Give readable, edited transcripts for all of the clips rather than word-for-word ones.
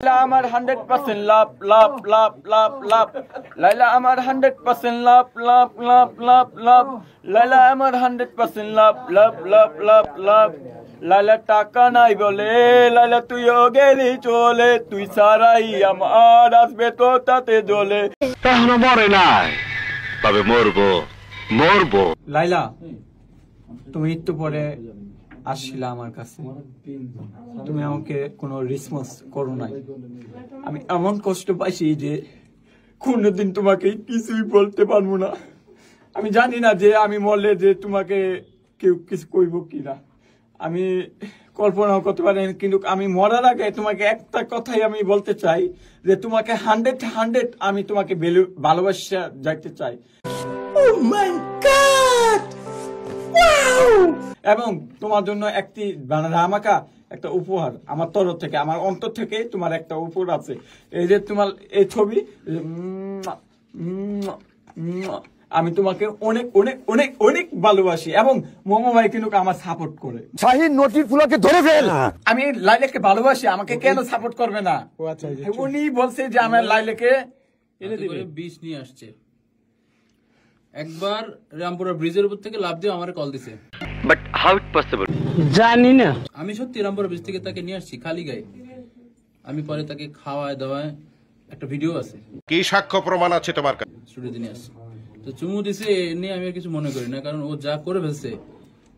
আমার 100% লাভ লাভ লাভ লাভ লাভ লাইলা আমার 100% লাভ লাভ লাভ লাভ লাভ লাইলা আমার 100% লাভ লাভ লাভ লাভ লাভ লাইলা টাকা নাই বলে লাইলা তুইও গেলি চলে তুই সারাই আমার আসবে তো তাতে জ্বলে এখনো মরে নাই তবে মরবো মরবো। লাইলা তুমি একটু পরে আসছিলা আমার কাছে, তুমি আমাকে কোনো রেসপন্স করো নাই। আমি এমন কষ্ট পাইছি যে কোনোদিন তোমাকে কিছুই বলতে পারবো না। আমি জানি না যে আমি মরলে যে তোমাকে কেউ কিছু কইব কিনা, আমি কল্পনাও করতে পারি না। কিন্তু আমি মরার আগে তোমাকে একটা কথাই আমি বলতে চাই যে তোমাকে 100 আমি তোমাকে ভালোবাসা যাইতে চাই। Oh my God! এবং তোমার জন্য একটি রামাকা একটা উপহার আমার তরফ থেকে, আমার অন্তর থেকে তোমার একটা উপহার আছে। এই যে তোমার এই ছবি, আমি তোমাকে অনেক অনেক অনেক অনেক ভালোবাসি এবং মোমো ভাই কিন্তু আমার সাপোর্ট করে। শাহিন নটির ফুলাকে ধরে ফেল। আমি লাইলাকে ভালোবাসি, আমাকে কেন সাপোর্ট করবে না? উনি বলছে যে আমার লাইলাকে এনে দিবে, বিষ নিয়ে আসছে। একবার রামপুরা ব্রিজের উপর থেকে লাফ দিয়ে আমারে কল দিছে, বাট হাউ ইট পসিবল জানি না। আমি সত্যি রামপুরা ব্রিজ থেকে তাকে নিয়ে আসছি খালি গায়ে। আমি পরে তাকে খাওয়ায় দাওয়ায় একটা ভিডিও আছে। কি সাক্ষ্য প্রমাণ আছে তোমার কাছে? স্টুডিওতে নিয়ে আসছি তো চুমু দিছে, নিয়ে আমি আর কিছু মনে করি না, কারণ ও যা করে ফেলছে।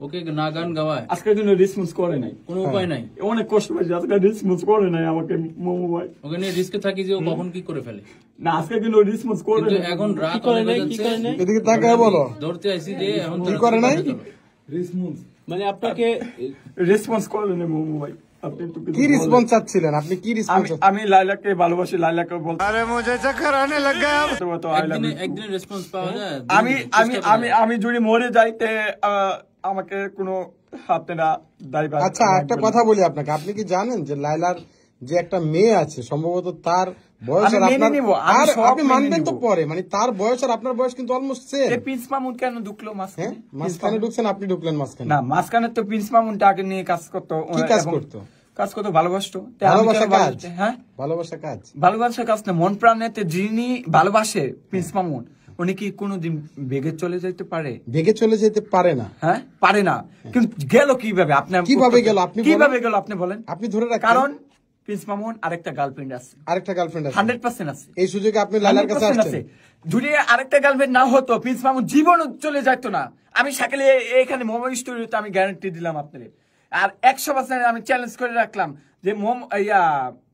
ওকে না গান গাওয়ায় আজকের জন্য রেসপন্স করে নাই, কোনো উপায় নাই। অনেক কষ্ট পাইছি, আজকে রেসপন্স করে নাই আমাকে মোমো ভাই। ওকে নিয়ে রিস্কে থাকি যে ও কখন কি করে ফেলে। না আজকে কিন্তু রেসপন্স করে নাই। এখন রাত অনেক হচ্ছে, এদিকে তাকায় বলো ধরতে আইছি যে এখন কি করে নাই রেসপন্স মানে আপনাকে রেসপন্স করে নাই মোমো ভাই। আপনি তো কি রেসপন্স চাচ্ছিলেন? আপনি কি রেসপন্স? আমি লাইলাকে ভালোবাসি, লাইলাকে বলতে আরে মুঝে চক্কর আনে লাগা। তো আই লাভ ইউ। একদিন রেসপন্স পাওয়া যায়। আমি আমি আমি আমি যদি মরে যাইতে আমাকে কোনো আপনারা দায়ী। আচ্ছা একটা কথা বলি আপনাকে, আপনি কি জানেন যে লাইলার যে একটা মেয়ে আছে সম্ভবত তার বয়স আর আপনার, আর আপনি মানবেন তো পরে, মানে তার বয়স আর আপনার বয়স কিন্তু অলমোস্ট সেম। এই প্রিন্স মামুন কেন ঢুকলো মাঝখানে? মাঝখানে ঢুকছেন আপনি, ঢুকলেন মাঝখানে? না মাঝখানে তো প্রিন্স মামুনটা আগে নিয়ে কাজ করতো। কি কাজ করতো? কাজ করতো ভালোবাসতো। ভালোবাসা কাজ? হ্যাঁ ভালোবাসা কাজ, ভালোবাসা কাজ না, মন প্রাণেতে যিনি ভালোবাসে প্রিন্স মামুন, উনি কি কোনোদিন বেগে চলে যেতে পারে? বেগে চলে যেতে পারে না। হ্যাঁ পারে না, কিন্তু গেল কিভাবে? আপনার কিভাবে গেল? আপনি কিভাবে গেল আপনি বলেন, আপনি ধরে রাখেন। কারণ প্রিন্স মামুন আরেকটা গার্লফ্রেন্ড আছে, আরেকটা গার্লফ্রেন্ড আছে, 100% আছে। এই সুযোগে আপনি লাইলার কাছে আসছেন। যদি আরেকটা গার্লফ্রেন্ড না হতো প্রিন্স মামুন জীবনও চলে যাইতো না। আমি সাকালে এখানে মোমো স্টোরিতে আমি গ্যারান্টি দিলাম আপনারে, আর 100% আমি চ্যালেঞ্জ করে রাখলাম যে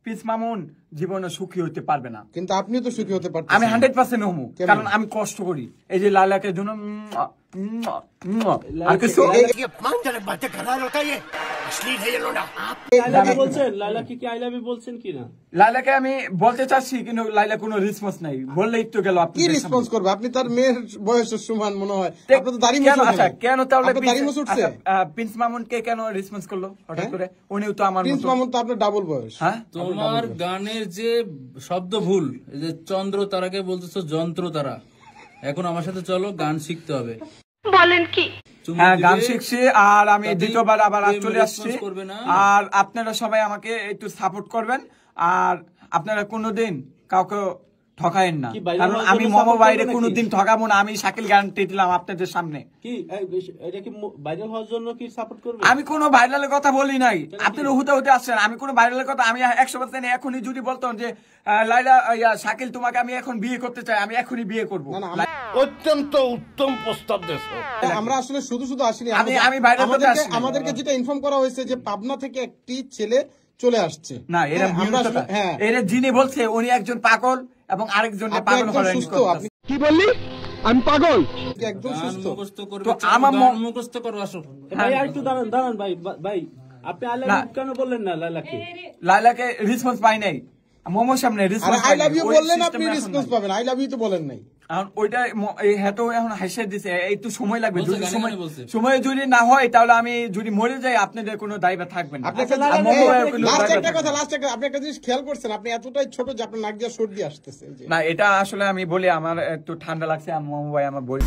প্রিন্স মামুন জীবনে সুখী হতে পারবে না। কিন্তু আপনিও তো সুখী হতে পারতেন। আমি 100% হমু, কারণ আমি কষ্ট করি। এই যে লাইলাকে জন্য আর কিছু লাইলাকে আমি বলতে চাচ্ছি, কিন্তু লাইলা কোনো রেসপন্স নাই। বললে একটু গেল, আপনি কি রেসপন্স করবে? আপনি তার মেয়ের বয়সের সমান মনে হয়। আপনি তো দাড়ি মুছে আচ্ছা কেন তাহলে প্রিন্স মামুনকে কেন রেসপন্স করলো হঠাৎ করে? উনিও তো আমার প্রিন্স মামুন তো আপনার ডাবল বয়স। হ্যাঁ তোমার গানের যে শব্দ ভুল, এই যে চন্দ্র তারাকে বলতেছো যন্ত্র তারা। এখন আমার সাথে চলো, গান শিখতে হবে। বলেন কি? হ্যাঁ গান শিখছি, আর আমি দ্বিতীয়বার আবার চলে আসছি। আর আপনারা সবাই আমাকে একটু সাপোর্ট করবেন, আর আপনারা কোনোদিন কাউকে ঠকায়েন না, কারণ আমি মোমো বাইরে কোনোদিন ঠকাবো না। আমি শাকিল গ্যারান্টি দিলাম আপনাদের সামনে। আমি কোনো ভাইরালের কথা বলি নাই, আপনারা হুতে আসছেন। আমি কোনো ভাইরালের কথা, আমি 100% এখনই যদি বলতাম যে লাইলা শাকিল তোমাকে আমি এখন বিয়ে করতে চাই, আমি এখনই বিয়ে করবো। অত্যন্ত উত্তম প্রস্তাব দিয়েছ। আমরা আসলে শুধু শুধু আসিনি, আমি আমাদেরকে যেটা ইনফর্ম করা হয়েছে যে পাবনা থেকে একটি ছেলে চলে আসছে। না এরা যিনি বলছে উনি একজন পাগল এবং আরেকজন পাগল সুস্থ। আপনি কি বললি? আমি পাগল? একদম সুস্থ। তো আমার মুখস্থ করো, আসো ভাই। একটু দাঁড়ান দাঁড়ান ভাই, ভাই আপনি আই লাভ ইউ কেন বললেন না লাইলাকে? লাইলাকে রেসপন্স পাই নাই মোমোর সামনে। আই লাভ ইউ বললেন, আপনি রেসপন্স পাবেন। আই লাভ ইউ তো বলেন নাই। ওইটা হেতো এখন হাসে দিছে, একটু সময় লাগবে। সময় যদি না হয় তাহলে আমি যদি মরে যাই আপনাদের কোনো দায়িত্ব থাকবে না। লাস্ট একটা আপনি একটা জিনিস খেয়াল করছেন, আপনি এতটাই ছোট যে আপনার নাক দিয়ে সর্দি আসতেছে। না এটা আসলে আমি বলি আমার একটু ঠান্ডা লাগছে। মোমো ভাই আমার বলি